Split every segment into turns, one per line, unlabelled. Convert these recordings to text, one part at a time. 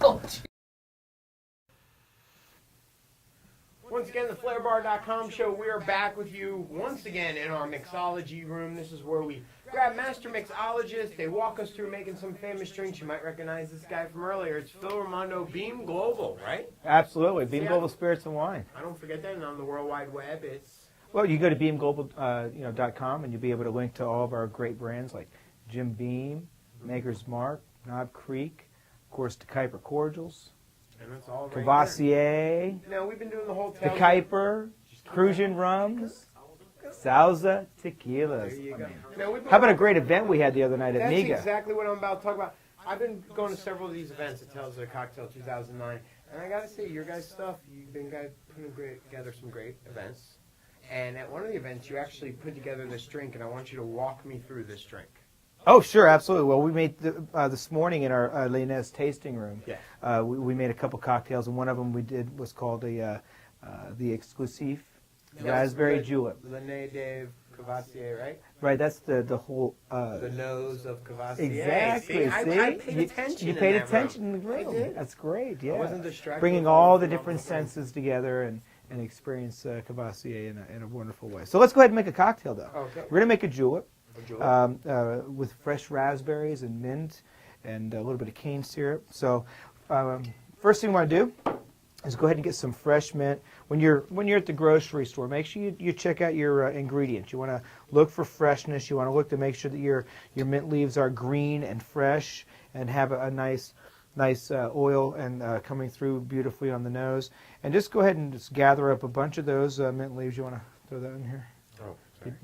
Oh, gee.
Once again, the FlairBar.com show. We are back with you once again in our mixology room. This is where we grab master mixologists. They walk us through making some famous drinks. You might recognize this guy from earlier. It's Phil Raimondo, Beam Global, right?
Absolutely. Beam Global Spirits and Wine.
I don't forget that. And on the World Wide Web, it's...
Well, you go to beamglobal.com and you'll be able to link to all of our great brands like Jim Beam, Maker's Mark, Knob Creek, of course, the Kuiper Cordials,
And that's all right
Cavassier,
Now, we've been doing the whole
the Kuiper, Crucian Rums, Salsa Tequilas.
There you go. Now, we've been
How about a great event we had the other night at
That's
Niga?
exactly what I'm about to talk about. I've been going to several of these events at Tales of the Cocktail 2009, and I got to say, your guys' stuff, you've been putting together some great events. And at one of the events, you actually put together this drink, and I want you to walk me through this drink.
Oh, sure, absolutely. Well, we made this morning in our Linez tasting room.
Yeah.
We made a couple cocktails, and one of them we did was called the Exclusive Raspberry Julep.
Linné de Cavassier, right?
Right, that's the whole...
The nose of Cavassier.
Exactly. See?
I paid attention.
You paid
in that
attention
room.
in the room.
I did.
That's great. Yeah.
I wasn't distracted.
Bringing
with
all the
the
different
thing.
senses together and experience Cavassier in a wonderful way. So let's go ahead and make a cocktail, though.
Okay.
We're going to make a julep.
Julep.
With fresh raspberries and mint and a little bit of cane syrup. So first thing we want to do is go ahead and get some fresh mint. When you're at the grocery store, make sure you check out your ingredients. You want to look for freshness. You want to look to make sure that your mint leaves are green and fresh and have a nice oil and coming through beautifully on the nose. And just go ahead and just gather up a bunch of those mint leaves. You want to throw that in here?
Oh.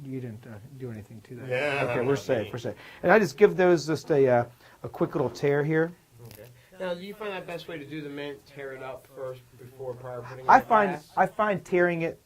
You didn't do anything to that.
Yeah.
Okay, we're safe. We're safe. And I just give those just a quick little tear here.
Okay. Now, do you find that best way to do the mint? Tear it up first prior putting it
I
in the
find
glass?
tearing it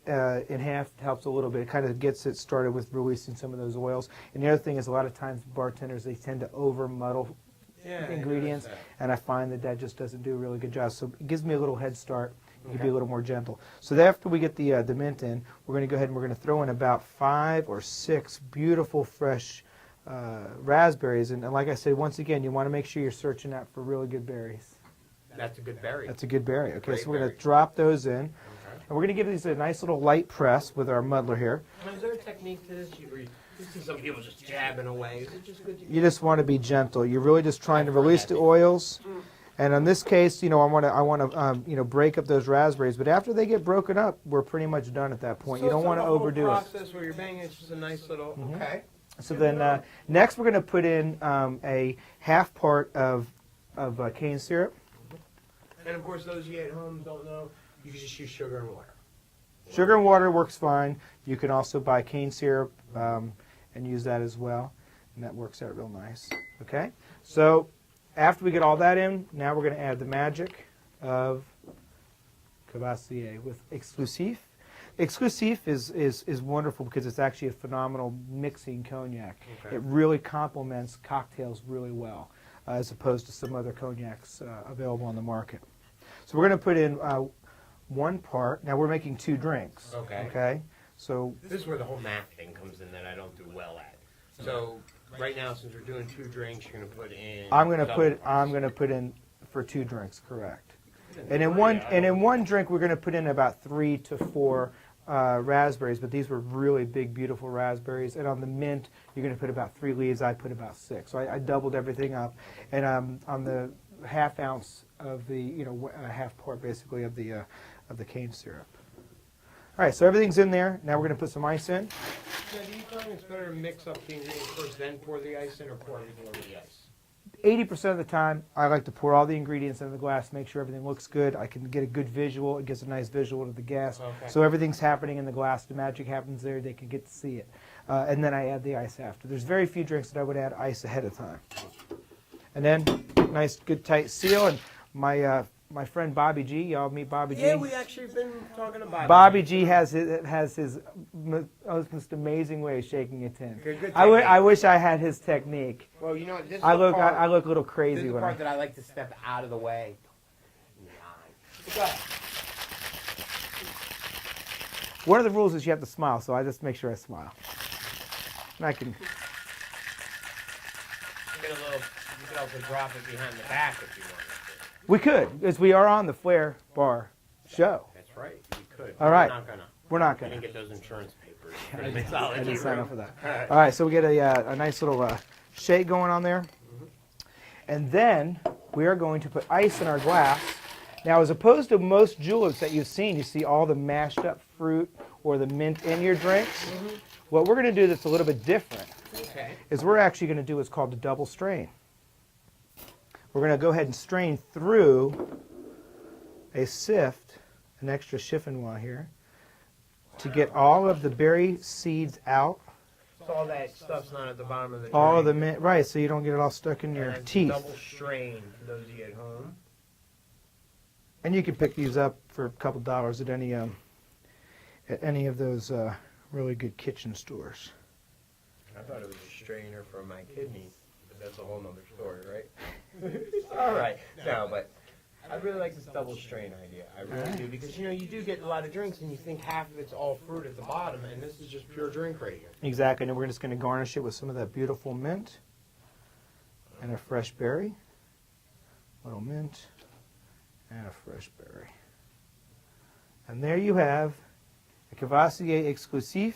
in half helps a little bit. It kind of gets it started with releasing some of those oils. And the other thing is a lot of times bartenders, they tend to over muddle ingredients, and I find that just doesn't do a really good job. So it gives me a little head start. You can be a little more gentle. So after we get the mint in, we're going to go ahead and we're going to throw in about 5 or 6 beautiful fresh raspberries. And like I said, once again, you want to make sure you're searching out for really good berries.
That's a good berry.
That's a good berry. Okay,
Great
so we're going
berry.
to drop those in.
Okay.
And we're going to give these a nice little light press with our muddler here.
Now, is there a technique to this? You see some people just jabbing away. Is it just good to
You just want to be gentle. You're really just trying to release the oils. And in this case, I want to break up those raspberries. But after they get broken up, we're pretty much done at that point.
So
You don't
it's
want to
not a whole
overdo it.
process where you're banging. It's just a nice little. Okay.
So then next we're going to put in a half part of cane syrup.
And of course, those of you at home don't know, you can just use sugar and water.
Sugar and water works fine. You can also buy cane syrup and use that as well. And that works out real nice. Okay? So after we get all that in, now we're going to add the magic of Cavassier with Exclusive. Exclusive is wonderful because it's actually a phenomenal mixing cognac.
Okay.
It really complements cocktails really well, as opposed to some other cognacs available on the market. So we're going to put in 1 part. Now we're making 2 drinks.
Okay.
Okay. So
This is where the whole math thing comes in that I don't do well at. So right now, since we're doing 2 drinks, you're going to put in.
I'm going to
double.
put in for 2 drinks, correct? And in one drink we're going to put in about 3 to 4 raspberries, but these were really big, beautiful raspberries. And on the mint, you're going to put about 3 leaves. I put about 6. So I doubled everything up. And on the half ounce of the half part basically of the cane syrup. All right, so everything's in there. Now we're going to put some ice in.
Now, do you find it's better to mix up the ingredients first, then pour the ice in, or pour everything over the ice?
80% of the time, I like to pour all the ingredients in the glass, make sure everything looks good. I can get a good visual. It gives a nice visual to the guest.
Okay.
So everything's happening in the glass. The magic happens there. They can get to see it. And then I add the ice after. There's very few drinks that I would add ice ahead of time. And then, nice, good, tight seal. And my friend Bobby G, y'all meet Bobby G?
Yeah, we actually been talking about
Bobby G has his most amazing way of shaking a tin.
Good
I wish I had his technique.
Well, you know, this is
I
the
look
part,
a little
this
crazy
is the
when
part that I like to step out of the way.
One of the rules is you have to smile, so I just make sure I smile. And I can.
You could also drop it behind the back if you want.
We could, because we are on the Flair Bar show.
That's right. You could.
All right.
We're not gonna.
We're not
I
going
didn't
to.
get those insurance papers.
I
For the
didn't
mixology
sign
room.
up for that.
All right.
All right, so we get a nice little shake going on there. And then we are going to put ice in our glass. Now, as opposed to most juleps that you've seen, you see all the mashed up fruit or the mint in your drinks. What we're going to do that's a little bit different
Okay.
is we're actually going to do what's called the double strain. We're going to go ahead and strain through a sift, an extra chiffon here, to get all of the berry seeds out.
So all that stuff's not at the bottom of the drink.
All of the mint, right, so you don't get it all stuck in your
And
teeth.
Double strain for those of you at home.
And you can pick these up for a couple dollars at any of those really good kitchen stores.
I thought it was a strainer for my kidneys, but that's a whole nother story, right? All right. No, but I really like this double strain idea. I really do, because you do get a lot of drinks and you think half of it's all fruit at the bottom, and this is just pure drink right here.
Exactly, and we're just going to garnish it with some of that beautiful mint and a fresh berry. Little mint and a fresh berry. And there you have a Cavassier Exclusif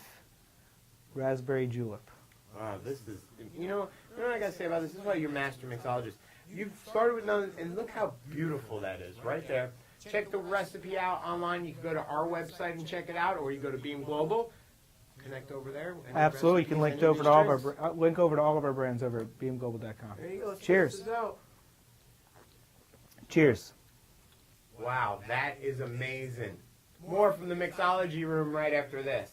Raspberry Julep.
Wow, this is, you know what I got to say about this? This is why you're master mixologist. You've started with none, and look how beautiful that is right there. Check the recipe out online. You can go to our website and check it out, or you go to Beam Global. Connect over there.
Absolutely, you can link over to all of our link over to all of our brands over at beamglobal.com.
There you go. Let's
Cheers.
check this out.
Cheers.
Wow, that is amazing. More from the mixology room right after this.